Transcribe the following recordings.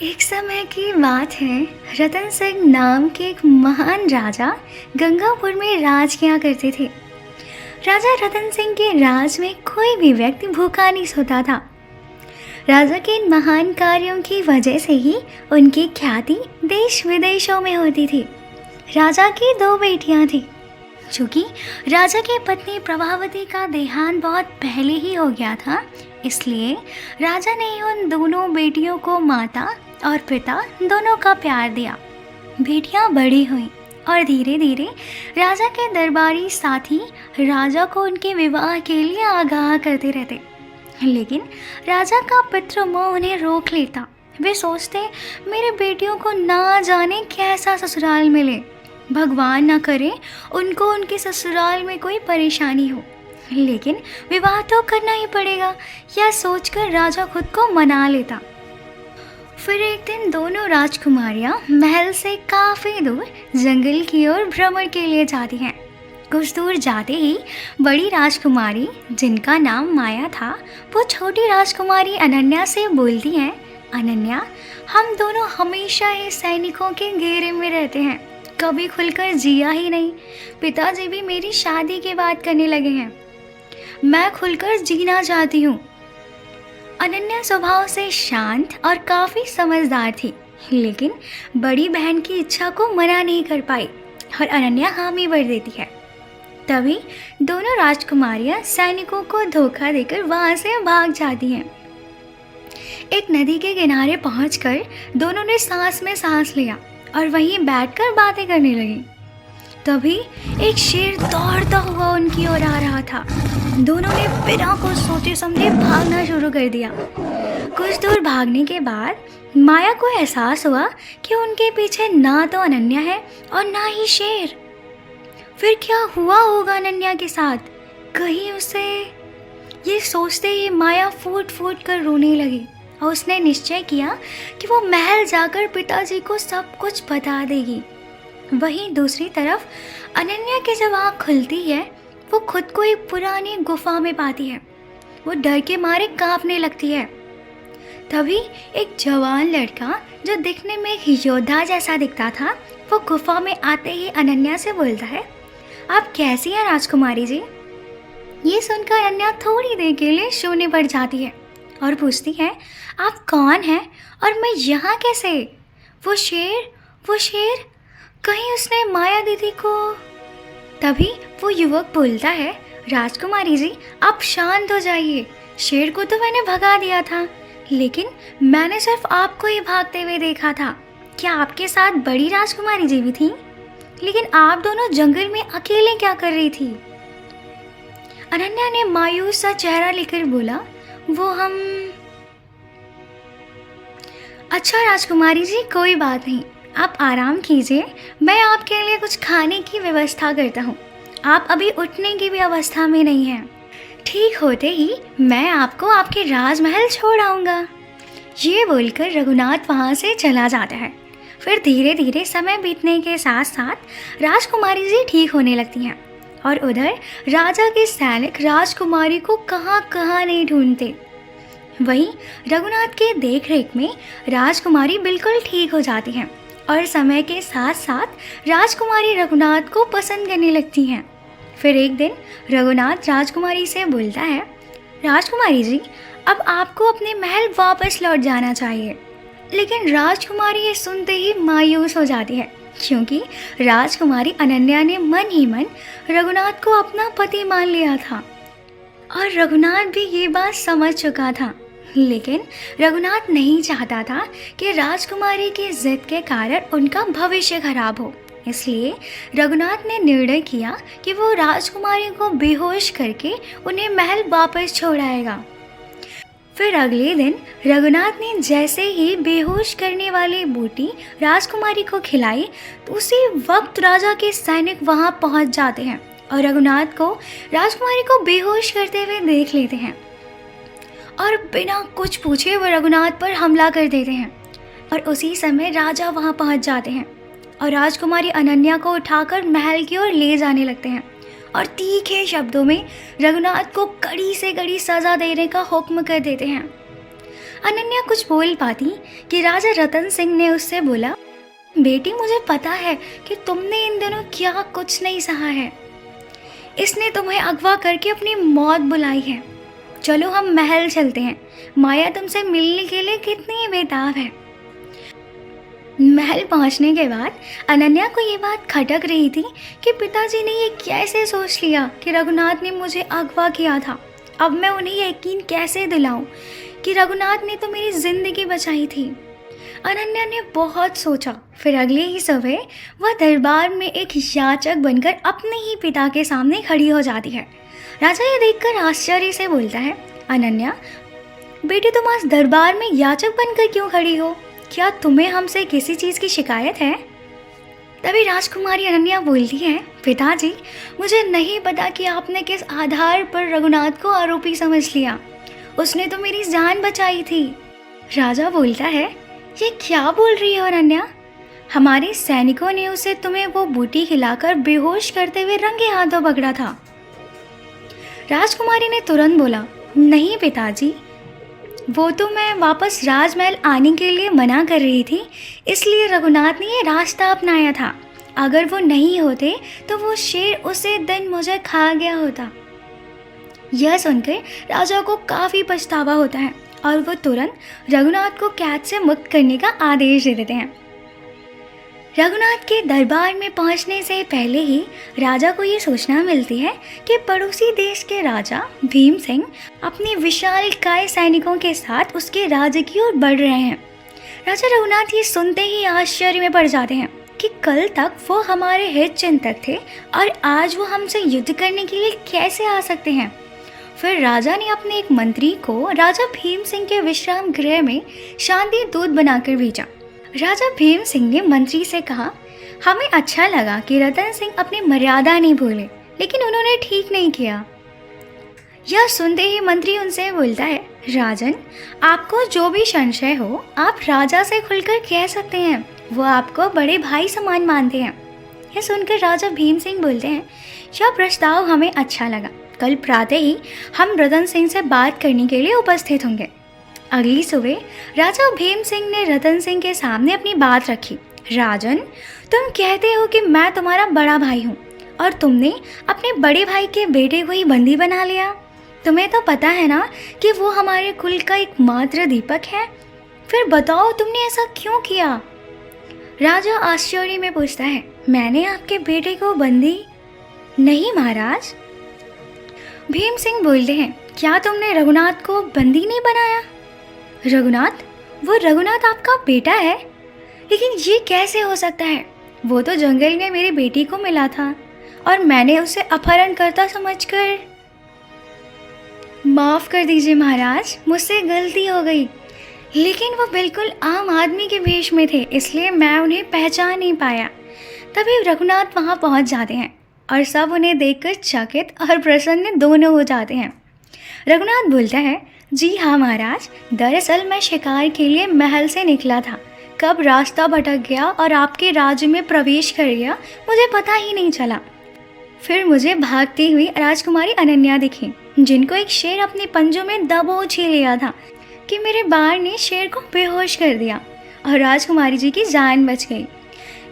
एक समय की बात है। रतन सिंह नाम के एक महान राजा गंगापुर में राज किया करते थे। राजा रतन सिंह के राज में कोई भी व्यक्ति भूखा नहीं सोता था। राजा के इन महान कार्यों की वजह से ही उनकी ख्याति देश विदेशों में होती थी। राजा की दो बेटियां थीं। चूंकि राजा की पत्नी प्रभावती का देहांत बहुत पहले ही हो गया था, इसलिए राजा ने उन दोनों बेटियों को माता और पिता दोनों का प्यार दिया। बेटियां बड़ी हुईं और धीरे धीरे राजा के दरबारी साथी राजा को उनके विवाह के लिए आगाह करते रहते। लेकिन राजा का पितृमोह उन्हें रोक लेता। वे सोचते, मेरे बेटियों को ना जाने कैसा ससुराल मिले, भगवान न करे उनको उनके ससुराल में कोई परेशानी हो, लेकिन विवाह तो करना ही पड़ेगा, यह सोचकर राजा खुद को मना लेता। फिर एक दिन दोनों राजकुमारियां महल से काफ़ी दूर जंगल की ओर भ्रमण के लिए जाती हैं। कुछ दूर जाते ही बड़ी राजकुमारी, जिनका नाम माया था, वो छोटी राजकुमारी अनन्या से बोलती हैं, अनन्या, हम दोनों हमेशा ही सैनिकों के घेरे में रहते हैं, कभी खुलकर जिया ही नहीं। पिताजी भी मेरी शादी की बात करने लगे हैं। मैं खुलकर जीना चाहती हूँ। अनन्या स्वभाव से शांत और काफ़ी समझदार थी, लेकिन बड़ी बहन की इच्छा को मना नहीं कर पाई और अनन्या हामी भर देती है। तभी दोनों राजकुमारियां सैनिकों को धोखा देकर वहां से भाग जाती हैं। एक नदी के किनारे पहुंचकर दोनों ने सांस में सांस लिया और वहीं बैठकर बातें करने लगी। तभी एक शेर दौड़ता हुआ उनकी ओर आ रहा था। दोनों ने बिना कुछ सोचे समझे भागना शुरू कर दिया। कुछ दूर भागने के बाद माया को एहसास हुआ कि उनके पीछे ना तो अनन्या है और ना ही शेर। फिर क्या हुआ होगा अनन्या के साथ? कहीं उसे, ये सोचते ही माया फूट फूट कर रोने लगी और उसने निश्चय किया कि वो महल जाकर पिताजी को सब कुछ बता देगी। वहीं दूसरी तरफ अनन्या की जब आँख खुलती है, वो खुद को एक पुरानी गुफा में पाती है। वो डर के मारे कांपने लगती है। तभी एक जवान लड़का, जो दिखने में एक योद्धा जैसा दिखता था, वो गुफा में आते ही अनन्या से बोलता है, आप कैसी हैं राजकुमारी जी? ये सुनकर अनन्या थोड़ी देर के लिए शून्य पड़ जाती है और पूछती है, आप कौन हैं और मैं यहाँ कैसे? वो शेर कहीं उसने माया दीदी को। तभी वो युवक बोलता है, राजकुमारी जी, आप शांत हो जाइए। शेर को तो मैंने भगा दिया था, लेकिन मैंने सिर्फ आपको ही भागते हुए देखा था। क्या आपके साथ बड़ी राजकुमारी जी भी थी? लेकिन आप दोनों जंगल में अकेले क्या कर रही थी? अनन्या ने मायूस सा चेहरा लेकर बोला, वो हम। अच्छा राजकुमारी जी, कोई बात नहीं, आप आराम कीजिए, मैं आपके लिए कुछ खाने की व्यवस्था करता हूँ। आप अभी उठने की भी अवस्था में नहीं हैं। ठीक होते ही मैं आपको आपके राजमहल छोड़ आऊँगा। ये बोलकर रघुनाथ वहाँ से चला जाता है। फिर धीरे धीरे समय बीतने के साथ साथ राजकुमारी जी ठीक होने लगती हैं और उधर राजा के सैनिक राजकुमारी को कहाँ कहाँ नहीं ढूंढते। वहीं रघुनाथ के देखरेख में राजकुमारी बिल्कुल ठीक हो जाती हैं और समय के साथ साथ राजकुमारी रघुनाथ को पसंद करने लगती हैं। फिर एक दिन रघुनाथ राजकुमारी से बोलता है, राजकुमारी जी, अब आपको अपने महल वापस लौट जाना चाहिए। लेकिन राजकुमारी ये सुनते ही मायूस हो जाती है, क्योंकि राजकुमारी अनन्या ने मन ही मन रघुनाथ को अपना पति मान लिया था और रघुनाथ भी ये बात समझ चुका था। लेकिन रघुनाथ नहीं चाहता था कि राजकुमारी की जिद के कारण उनका भविष्य खराब हो, इसलिए रघुनाथ ने निर्णय किया कि वो राजकुमारी को बेहोश करके उन्हें महल वापस छोड़ आएगा। फिर अगले दिन रघुनाथ ने जैसे ही बेहोश करने वाली बूटी राजकुमारी को खिलाई, तो उसी वक्त राजा के सैनिक वहां पहुंच जाते हैं और रघुनाथ को राजकुमारी को बेहोश करते हुए देख लेते हैं और बिना कुछ पूछे वो रघुनाथ पर हमला कर देते हैं। और उसी समय राजा वहां पहुंच जाते हैं और राजकुमारी अनन्या को उठाकर महल की ओर ले जाने लगते हैं और तीखे शब्दों में रघुनाथ को कड़ी से कड़ी सज़ा देने का हुक्म कर देते हैं। अनन्या कुछ बोल पाती कि राजा रतन सिंह ने उससे बोला, बेटी मुझे पता है कि तुमने इन दिनों क्या कुछ नहीं सहा है। इसने तुम्हें अगवा करके अपनी मौत बुलाई है। चलो हम महल चलते हैं, माया तुमसे मिलने के लिए कितनी बेताब है। महल पहुंचने के बाद अनन्या को ये बात खटक रही थी कि पिताजी ने ये कैसे सोच लिया कि रघुनाथ ने मुझे अगवा किया था। अब मैं उन्हें यकीन कैसे दिलाऊं कि रघुनाथ ने तो मेरी जिंदगी बचाई थी। अनन्या ने बहुत सोचा। फिर अगले ही सुबह वह दरबार में एक याचक बनकर अपने ही पिता के सामने खड़ी हो जाती है। राजा ये देखकर आश्चर्य से बोलता है, अनन्या बेटी तुम आज दरबार में याचक बनकर क्यों खड़ी हो? क्या तुम्हें हमसे किसी चीज़ की शिकायत है? तभी राजकुमारी अनन्या बोलती है, पिताजी मुझे नहीं पता कि आपने किस आधार पर रघुनाथ को आरोपी समझ लिया। उसने तो मेरी जान बचाई थी। राजा बोलता है, ये क्या बोल रही हो अनन्या? हमारे सैनिकों ने उसे तुम्हें वो बूटी खिलाकर बेहोश करते हुए रंगे हाथों पकड़ा था। राजकुमारी ने तुरंत बोला, नहीं पिताजी, वो तो मैं वापस राजमहल आने के लिए मना कर रही थी, इसलिए रघुनाथ ने ये रास्ता अपनाया था। अगर वो नहीं होते तो वो शेर उसी दिन मुझे खा गया होता। यह सुनकर राजा को काफ़ी पछतावा होता है और वो तुरंत रघुनाथ को कैद से मुक्त करने का आदेश दे देते हैं। रघुनाथ के दरबार में पहुंचने से पहले ही राजा को ये सूचना मिलती है कि पड़ोसी देश के राजा भीम सिंह अपने विशाल काय सैनिकों के साथ उसके राज्य की ओर बढ़ रहे हैं। राजा रघुनाथ ये सुनते ही आश्चर्य में पड़ जाते हैं कि कल तक वो हमारे हित चिंतक थे और आज वो हमसे युद्ध करने के लिए कैसे आ सकते हैं। फिर राजा ने अपने एक मंत्री को राजा भीम सिंह के विश्राम गृह में शांति दूत बनाकर भेजा। राजा भीम सिंह ने मंत्री से कहा, हमें अच्छा लगा कि रतन सिंह अपनी मर्यादा नहीं भूले, लेकिन उन्होंने ठीक नहीं किया। यह सुनते ही मंत्री उनसे बोलता है, राजन आपको जो भी संशय हो आप राजा से खुलकर कह सकते हैं, वो आपको बड़े भाई समान मानते हैं। यह सुनकर राजा भीम सिंह बोलते हैं, यह प्रस्ताव हमें अच्छा लगा। कल प्रातः ही हम रतन सिंह से बात करने के लिए उपस्थित होंगे। अगली सुबह राजा भीम सिंह ने रतन सिंह के सामने अपनी बात रखी। राजन तुम कहते हो कि मैं तुम्हारा बड़ा भाई हूँ और तुमने अपने बड़े भाई के बेटे को ही बंदी बना लिया। तुम्हें तो पता है ना कि वो हमारे कुल का एकमात्र दीपक है। फिर बताओ तुमने ऐसा क्यों किया? राजा आश्चर्य में पूछता है, मैंने आपके बेटे को बंदी नहीं महाराज। भीम सिंह बोलते हैं, क्या तुमने रघुनाथ को बंदी नहीं बनाया? रघुनाथ? वो रघुनाथ आपका बेटा है? लेकिन ये कैसे हो सकता है? वो तो जंगल में मेरी बेटी को मिला था और मैंने उसे अपहरणकर्ता समझकर। माफ़ कर दीजिए महाराज, मुझसे गलती हो गई। लेकिन वो बिल्कुल आम आदमी के वेश में थे, इसलिए मैं उन्हें पहचान नहीं पाया। तभी रघुनाथ वहाँ पहुँच जाते हैं और सब उन्हें देखकर चकित और प्रसन्न दोनों हो जाते हैं। रघुनाथ बोलता है, जी हाँ महाराज, दरअसल मैं शिकार के लिए महल से निकला था। कब रास्ता भटक गया और आपके राज्य में प्रवेश कर गया मुझे पता ही नहीं चला। फिर मुझे भागती हुई राजकुमारी अनन्या दिखी, जिनको एक शेर अपने पंजों में दबोच ही लिया था कि मेरे बाण ने शेर को बेहोश कर दिया और राजकुमारी जी की जान बच गई,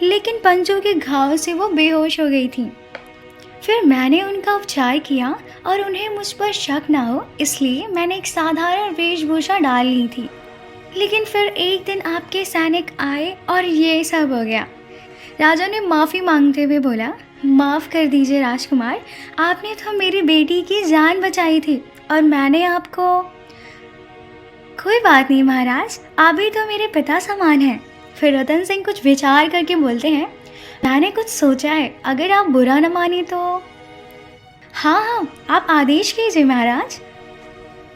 लेकिन पंजों के घाव से वो बेहोश हो गई थी। फिर मैंने उनका उपचार किया और उन्हें मुझ पर शक ना हो इसलिए मैंने एक साधारण वेशभूषा डाल ली थी। लेकिन फिर एक दिन आपके सैनिक आए और ये सब हो गया। राजा ने माफ़ी मांगते हुए बोला, माफ़ कर दीजिए राजकुमार, आपने तो मेरी बेटी की जान बचाई थी और मैंने आपको। कोई बात नहीं महाराज, आप भी तो मेरे पिता समान हैं। फिर रतन सिंह कुछ विचार करके बोलते हैं, मैंने कुछ सोचा है, अगर आप बुरा न माने तो। हाँ, आप आदेश कीजिए महाराज।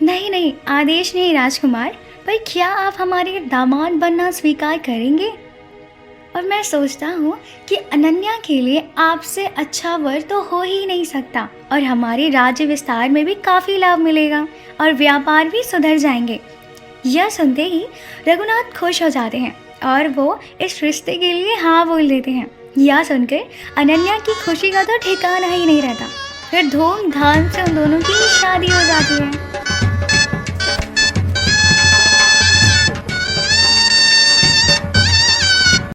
नहीं, आदेश नहीं राजकुमार, पर क्या आप हमारे दामाद बनना स्वीकार करेंगे? और मैं सोचता हूँ कि अनन्या के लिए आपसे अच्छा वर तो हो ही नहीं सकता और हमारे राज्य विस्तार में भी काफ़ी लाभ मिलेगा और व्यापार भी सुधर जाएंगे। यह सुनते ही रघुनाथ खुश हो जाते हैं और वो इस रिश्ते के लिए हाँ बोल देते हैं। यह सुनकर अनन्या की खुशी का तो ठिकाना ही नहीं रहता। फिर धूमधाम से उन दोनों की शादी हो जाती है।